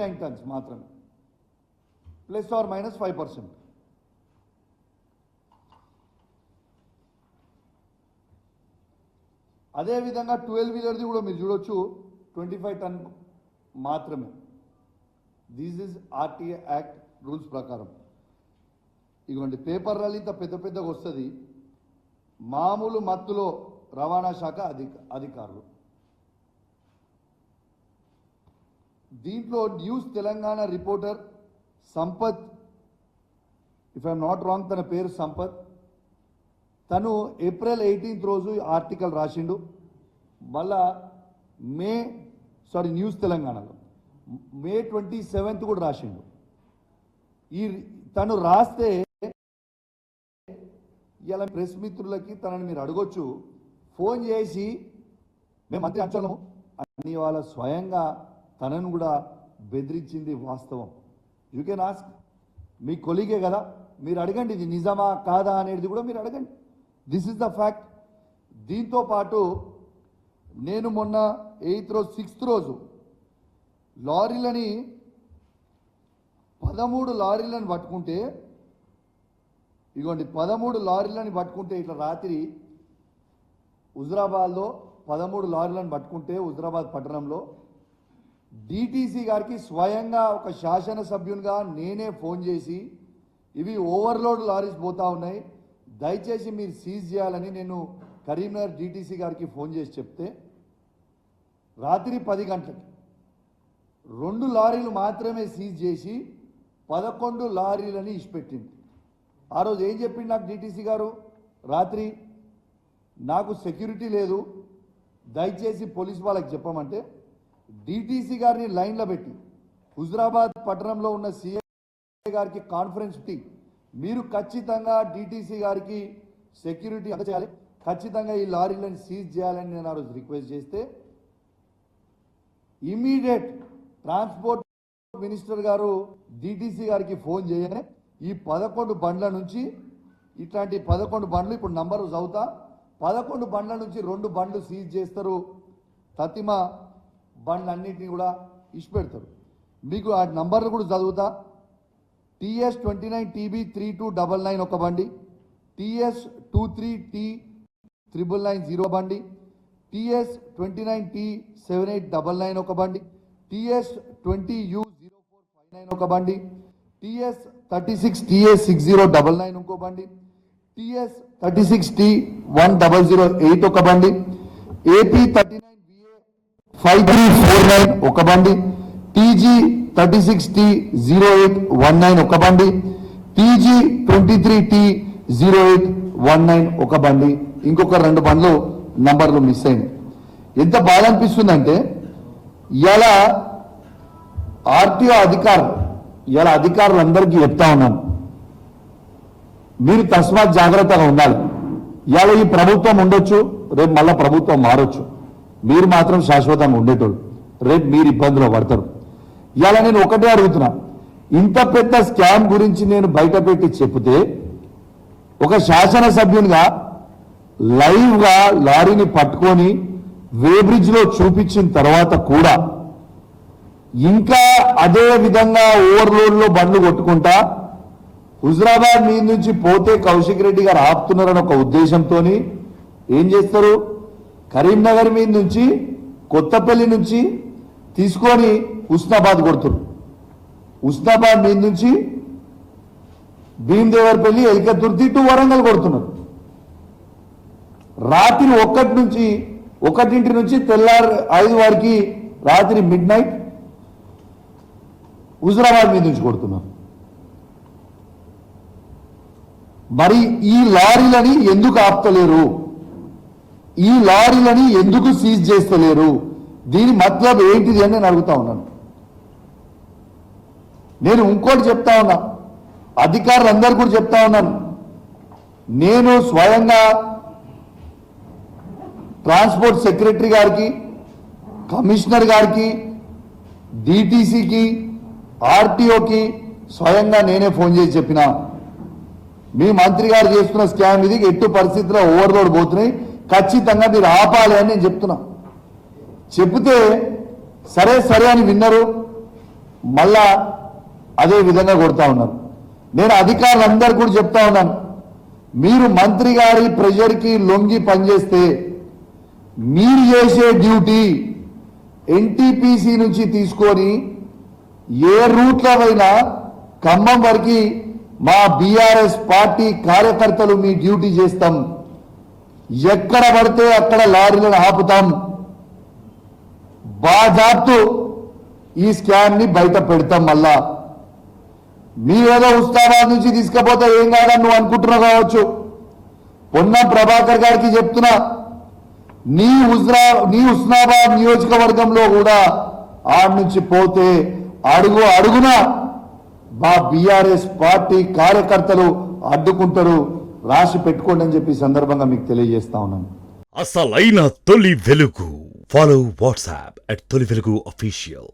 29 tons మాత్రమే, ±5%. అదేవిధంగా 12 వీలర్ది కూడా మీరు చూడొచ్చు 25 టన్ మాత్రమే. This is RTA act rules ప్రకారం. ఇటువంటి పేపర్ ర్యాలీ ఇంత పెద్ద పెద్దగా వస్తుంది. మామూలు మత్తులో రవాణా శాఖ అధికారులు. దీంట్లో news Telangana reporter Sampath, if I'm not wrong తన పేరు సంపత్, తను ఏప్రిల్ 18th రోజు ఆర్టికల్ రాసిండు. మళ్ళా న్యూస్ తెలంగాణలో మే 27th కూడా రాసిండు. తను రాస్తే ఇలా ప్రెస్ మిత్రులకి తనని మీరు అడగొచ్చు, ఫోన్ చేసి మేము మంత్రి అంచనము అని వాళ్ళ స్వయంగా తనను కూడా బెదిరించింది వాస్తవం. యూ కెన్ ఆస్క్, మీ కొలీగే కదా, మీరు అడగండి ఇది నిజమా కాదా అనేది కూడా మీరు అడగండి. This is the fact. దీంతో పాటు నేను మొన్న 8th రోజు 6th రోజు లారీలని 13 లారీలను పట్టుకుంటే, ఇగోండి 13 లారీలని పట్టుకుంటే ఇట్లా రాత్రి హుజరాబాద్లో 13 లారీలను పట్టుకుంటే హుజరాబాద్ పట్టణంలో డిటిసి గారికి స్వయంగా ఒక శాసనసభ్యునిగా నేనే ఫోన్ చేసి ఇవి ఓవర్లోడ్ లారీస్ పోతా ఉన్నాయి, దయచేసి మీరు సీజ్ చేయాలని నేను కరీంనగర్ డిటిసి గారికి ఫోన్ చేసి చెప్తే రాత్రి 10 గంటలకి 2 లారీలు మాత్రమే సీజ్ చేసి 11 లారీలని ఇచ్చిపెట్టింది. ఆ రోజు ఏం చెప్పింది నాకు డిటిసి గారు, రాత్రి నాకు సెక్యూరిటీ లేదు, దయచేసి పోలీస్ వాళ్ళకి చెప్పమంటే డిటిసి గారిని లైన్లో పెట్టి హుజరాబాద్ పట్టణంలో ఉన్న సీఐ గారికి కాన్ఫరెన్స్ పెట్టి మీరు ఖచ్చితంగా డిటిసి గారికి సెక్యూరిటీ చేయాలి, ఖచ్చితంగా ఈ లారీలను సీజ్ చేయాలని నేను ఆ రోజు రిక్వెస్ట్ చేస్తే ఇమీడియట్ ట్రాన్స్పోర్ట్ మినిస్టర్ గారు డిటిసి గారికి ఫోన్ చేయగానే ఈ 11 బండ్ల నుంచి ఇట్లాంటి 11 బండ్లు ఇప్పుడు నంబరు చదువుతా, 11 బండ్ల నుంచి 2 బండ్లు సీజ్ చేస్తారు, తతిమ బండ్లన్నింటినీ కూడా ఇచ్చిపెడతారు. మీకు ఆ నంబర్లు కూడా చదువుతా. TS29TB3299 ఒక బండి, TS23T9990 బండి, TS29T7899 ఒక బండి, TS20U0459 ఒక బండి, TS36TA6099 ఇంకో బండి, TS36T1008 ఒక బండి, AP39VA5349 ఒక బండి, TG36T0819 ఒక బండి, TG23T0819 ఒక బండి, ఇంకొక 2 బండ్లు నంబర్లు మిస్ అయింది. ఎంత బాధ అనిపిస్తుందంటే ఇలా ఆర్టీఓ అధికారులందరికీ చెప్తా ఉన్నాను, మీరు తస్మాత్ జాగ్రత్తగా ఉండాలి. ఇవాళ ఈ ప్రభుత్వం ఉండొచ్చు, రేపు మళ్ళా ప్రభుత్వం మారొచ్చు, మీరు మాత్రం శాశ్వతంగా ఉండేటోళ్ళు, రేపు మీరు ఇబ్బందులు పడతారు. ఇవాళ నేను ఒకటే అడుగుతున్నా, ఇంత పెద్ద స్కామ్ గురించి నేను బయట పెట్టి చెప్తే ఒక శాసనసభ్యునిగా లైవ్గా లారీని పట్టుకొని వేబ్రిడ్జ్లో చూపించిన తర్వాత కూడా ఇంకా అదే విధంగా ఓవర్లోడ్లో బండ్లు కొట్టుకుంటా హుజరాబాద్ మీద నుంచి పోతే కౌశిక్ రెడ్డి గారు ఆపుతున్నారని ఒక ఉద్దేశంతో ఏం చేస్తారు, కరీంనగర్ మీద నుంచి కొత్తపల్లి నుంచి తీసుకొని హుస్నాబాద్ కొడుతున్నారు, హుస్నాబాద్ మీద నుంచి భీమదేవరపల్లి ఎల్కతుర్తి టు వరంగల్ కొడుతున్నారు. రాత్రి 1 నుంచి తెల్లారు 5 వరకు రాత్రి మిడ్-నైట్ హుజరాబాద్ మీద నుంచి కొడుతున్నారు. మరి ఈ లారీలని ఎందుకు ఆపుతలేరు, ఈ లారీలని ఎందుకు సీజ్ చేస్తలేరు, దీని మతలబ్ ఏంటిది అని నేను అడుగుతా ఉన్నాను. నేను ఇంకోటి చెప్తా ఉన్నా, అధికారులందరూ కూడా చెప్తా ఉన్నాను, నేను స్వయంగా ట్రాన్స్పోర్ట్ సెక్రటరీ గారికి, కమిషనర్ గారికి, డిటిసికి, ఆర్టీఓకి స్వయంగా నేనే ఫోన్ చేసి చెప్పిన, మీ మంత్రి గారు చేస్తున్న స్కామ్ ఇది, ఎట్టు పరిస్థితుల్లో ఓవర్లోడ్ పోతున్నాయి, ఖచ్చితంగా మీరు ఆపాలి అని నేను చెప్తున్నా. చెప్తే సరే అని విన్నారు. మళ్ళా అదే విధంగా కొడతా ఉన్నారు. నేను అధికారులందరూ కూడా చెప్తా ఉన్నాను, మీరు మంత్రి గారి ప్రెషర్కి లొంగి పనిచేస్తే మీరు చేసే డ్యూటీ ఎన్టీపీసీ నుంచి తీసుకొని ఏ రూట్లో అయినా ఖమ్మం వరకు మా బీఆర్ఎస్ పార్టీ కార్యకర్తలు మీ డ్యూటీ చేస్తాం. ఎక్కడ పడితే అక్కడ లారీలను ఆపుతాం. బాజాప్తు ఈ స్కామ్ ని బయట పెడతాం. మళ్ళా మీరేదో ఉస్తాబాద్ నుంచి తీసుకపోతే ఏం కాదని నువ్వు అనుకుంటున్నావు కావచ్చు. పొన్నం ప్రభాకర్ గారికి చెప్తున్నా, నీ ఉస్నాబాద్ నియోజకవర్గంలో కూడా ఆడ నుంచి పోతే అడుగు అడుగున మా బీఆర్ఎస్ పార్టీ కార్యకర్తలు అడ్డుకుంటారు. రాసి పెట్టుకోండి అని చెప్పి సందర్భంగా మీకు తెలియజేస్తా ఉన్నాను. అసలైన తొలి వెలుగు. ఫాలో వాట్సాప్ @తొలి వెలుగు official.